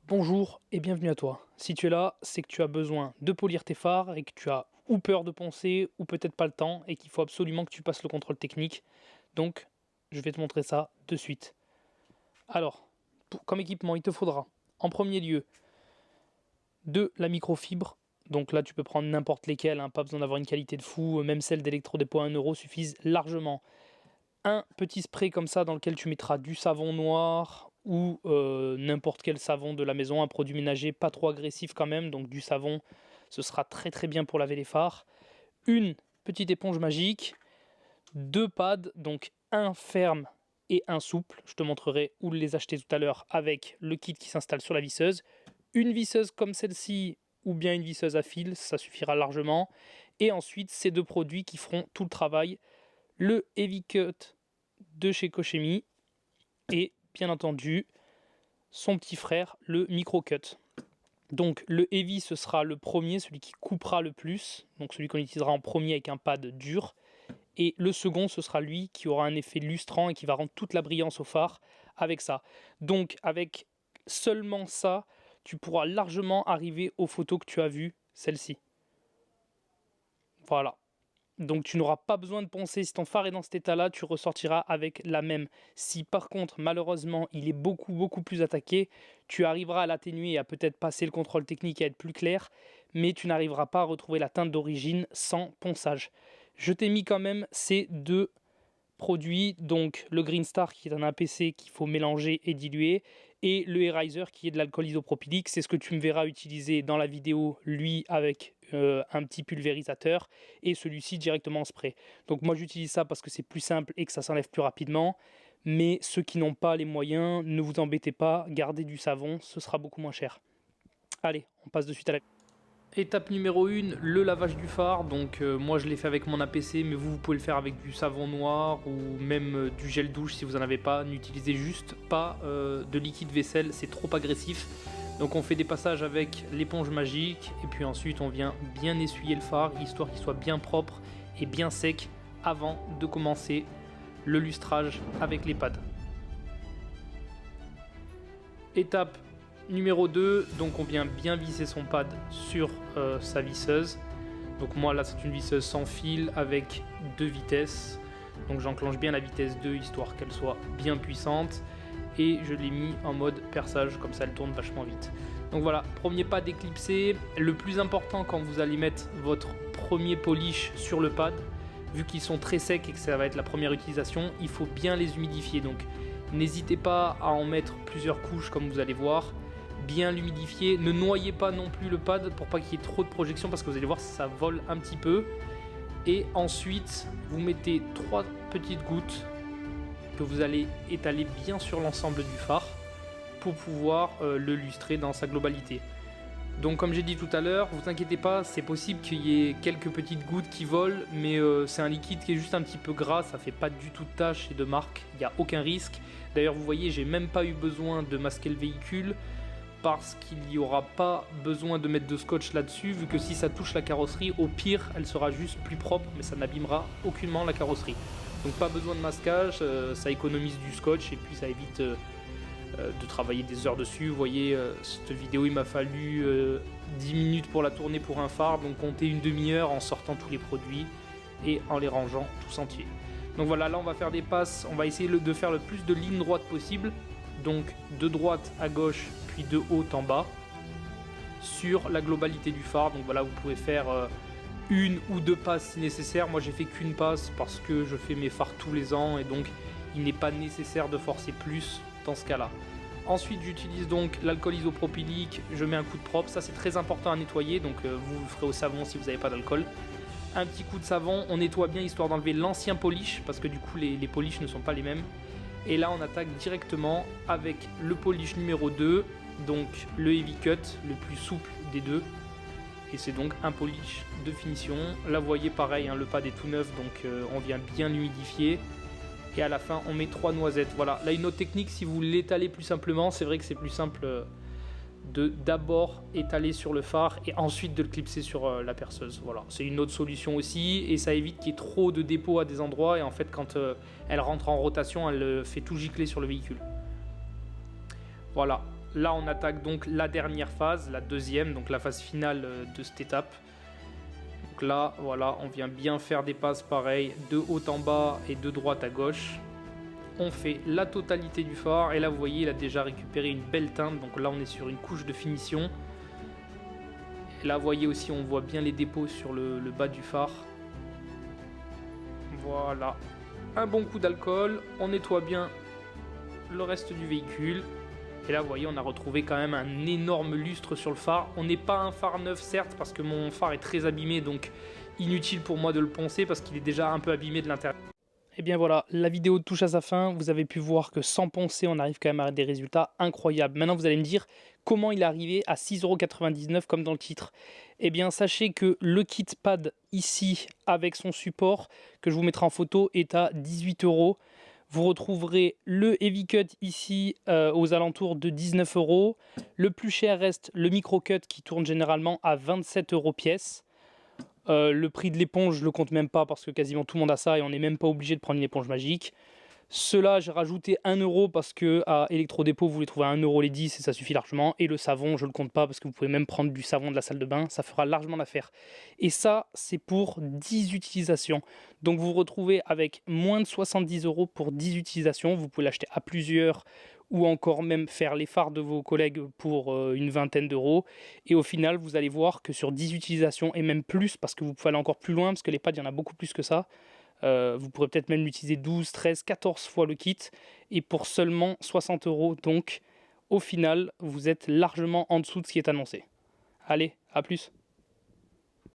Bonjour et bienvenue à toi. Si tu es là, c'est que tu as besoin de polir tes phares et que tu as ou peur de poncer ou peut-être pas le temps et qu'il faut absolument que tu passes le contrôle technique. Donc, je vais te montrer ça de suite. Alors, comme équipement, il te faudra en premier lieu de la microfibre. Donc là, tu peux prendre n'importe lesquelles, hein, pas besoin d'avoir une qualité de fou, même celles d'électrodépôt à 1 € suffisent largement. Un petit spray comme ça dans lequel tu mettras du savon noir ou n'importe quel savon de la maison, un produit ménager pas trop agressif quand même, donc du savon, ce sera très très bien pour laver les phares. Une petite éponge magique, deux pads, donc un ferme et un souple, je te montrerai où les acheter tout à l'heure avec le kit qui s'installe sur la visseuse. Une visseuse comme celle-ci ou bien une visseuse à fil, ça suffira largement. Et ensuite ces deux produits qui feront tout le travail, le Heavy Cut de chez Kochemi et bien entendu son petit frère le Micro Cut. Donc le Heavy ce sera le premier, celui qui coupera le plus, donc celui qu'on utilisera en premier avec un pad dur, et le second ce sera lui qui aura un effet lustrant et qui va rendre toute la brillance au phare avec ça. Donc avec seulement ça, tu pourras largement arriver aux photos que tu as vues, celle-ci. Voilà. Donc tu n'auras pas besoin de poncer, si ton phare est dans cet état-là, tu ressortiras avec la même. Si par contre, malheureusement, il est beaucoup plus attaqué, tu arriveras à l'atténuer et à peut-être passer le contrôle technique et à être plus clair, mais tu n'arriveras pas à retrouver la teinte d'origine sans ponçage. Je t'ai mis quand même ces deux produits, donc le Green Star qui est un APC qu'il faut mélanger et diluer, et le Eraser qui est de l'alcool isopropylique. C'est ce que tu me verras utiliser dans la vidéo, lui avec un petit pulvérisateur et celui-ci directement en spray. Donc moi j'utilise ça parce que c'est plus simple et que ça s'enlève plus rapidement, mais ceux qui n'ont pas les moyens, ne vous embêtez pas, gardez du savon, ce sera beaucoup moins cher. Allez, on passe de suite à la... Étape numéro 1, le lavage du phare. Donc moi je l'ai fait avec mon APC, mais vous pouvez le faire avec du savon noir ou même du gel douche si vous n'en avez pas. N'utilisez juste pas de liquide vaisselle, c'est trop agressif. Donc on fait des passages avec l'éponge magique et puis ensuite on vient bien essuyer le phare, histoire qu'il soit bien propre et bien sec avant de commencer le lustrage avec les pads. Étape numéro 2, donc on vient bien visser son pad sur sa visseuse. Donc moi là c'est une visseuse sans fil avec 2 vitesses. Donc j'enclenche bien la vitesse 2 histoire qu'elle soit bien puissante. Et je l'ai mis en mode perçage, comme ça elle tourne vachement vite. Donc voilà, premier pad éclipsé. Le plus important quand vous allez mettre votre premier polish sur le pad, vu qu'ils sont très secs et que ça va être la première utilisation, il faut bien les humidifier. Donc n'hésitez pas à en mettre plusieurs couches comme vous allez voir. Bien l'humidifier, ne noyez pas non plus le pad pour pas qu'il y ait trop de projection parce que vous allez voir ça vole un petit peu. Et ensuite vous mettez 3 petites gouttes que vous allez étaler bien sur l'ensemble du phare pour pouvoir le lustrer dans sa globalité. Donc comme j'ai dit tout à l'heure, vous inquiétez pas, c'est possible qu'il y ait quelques petites gouttes qui volent, mais c'est un liquide qui est juste un petit peu gras, ça fait pas du tout de taches et de marques, il n'y a aucun risque. D'ailleurs vous voyez, j'ai même pas eu besoin de masquer le véhicule parce qu'il n'y aura pas besoin de mettre de scotch là-dessus, vu que si ça touche la carrosserie, au pire elle sera juste plus propre, mais ça n'abîmera aucunement la carrosserie. Donc pas besoin de masquage, ça économise du scotch et puis ça évite de travailler des heures dessus. Vous voyez, cette vidéo il m'a fallu 10 minutes pour la tourner pour un phare, donc comptez une demi-heure en sortant tous les produits et en les rangeant tous entiers. Donc voilà, là on va faire des passes, on va essayer de faire le plus de lignes droites possible, donc de droite à gauche puis de haut en bas sur la globalité du phare. Donc voilà, vous pouvez faire une ou deux passes si nécessaire. Moi j'ai fait qu'une passe parce que je fais mes phares tous les ans et donc il n'est pas nécessaire de forcer plus dans ce cas là. Ensuite j'utilise donc l'alcool isopropylique, je mets un coup de propre, ça c'est très important à nettoyer, donc vous le ferez au savon si vous n'avez pas d'alcool. Un petit coup de savon, on nettoie bien histoire d'enlever l'ancien polish parce que du coup les polish ne sont pas les mêmes. Et là on attaque directement avec le polish numéro 2, donc le Heavy Cut, le plus souple des deux. Et c'est donc un polish de finition. Là vous voyez pareil, hein, le pad est tout neuf, donc on vient bien l'humidifier. Et à la fin on met 3 noisettes. Voilà, là une autre technique, si vous l'étalez plus simplement, c'est vrai que c'est plus simple de d'abord étaler sur le phare et ensuite de le clipser sur la perceuse. Voilà, c'est une autre solution aussi et ça évite qu'il y ait trop de dépôts à des endroits et en fait quand elle rentre en rotation, elle fait tout gicler sur le véhicule. Voilà, là on attaque donc la dernière phase, la deuxième, donc la phase finale de cette étape. Donc là, voilà, on vient bien faire des passes pareilles, de haut en bas et de droite à gauche. On fait la totalité du phare et là vous voyez il a déjà récupéré une belle teinte, donc là on est sur une couche de finition. Et là vous voyez aussi on voit bien les dépôts sur le bas du phare. Voilà, un bon coup d'alcool, on nettoie bien le reste du véhicule. Et là vous voyez on a retrouvé quand même un énorme lustre sur le phare. On n'est pas un phare neuf certes parce que mon phare est très abîmé, donc inutile pour moi de le poncer parce qu'il est déjà un peu abîmé de l'intérieur. Et bien voilà, la vidéo touche à sa fin. Vous avez pu voir que sans poncer, on arrive quand même à des résultats incroyables. Maintenant, vous allez me dire comment il est arrivé à 6,99 € comme dans le titre. Eh bien, sachez que le kit pad ici, avec son support, que je vous mettrai en photo, est à 18 €. Vous retrouverez le Heavy Cut ici aux alentours de 19 €. Le plus cher reste le Micro Cut qui tourne généralement à 27 € pièce. Le prix de l'éponge, je le compte même pas parce que quasiment tout le monde a ça et on n'est même pas obligé de prendre une éponge magique. Cela, j'ai rajouté 1 € parce que à Electrodépôt, vous les trouvez à 1 € les 10 et ça suffit largement. Et le savon, je le compte pas parce que vous pouvez même prendre du savon de la salle de bain, ça fera largement l'affaire. Et ça, c'est pour 10 utilisations. Donc vous vous retrouvez avec moins de 70 € pour 10 utilisations. Vous pouvez l'acheter à plusieurs ou encore même faire les phares de vos collègues pour une vingtaine d'euros. Et au final, vous allez voir que sur 10 utilisations et même plus, parce que vous pouvez aller encore plus loin, parce que les pads, il y en a beaucoup plus que ça. Vous pourrez peut-être même l'utiliser 12, 13, 14 fois le kit et pour seulement 60 €. Donc au final, vous êtes largement en dessous de ce qui est annoncé. Allez, à plus!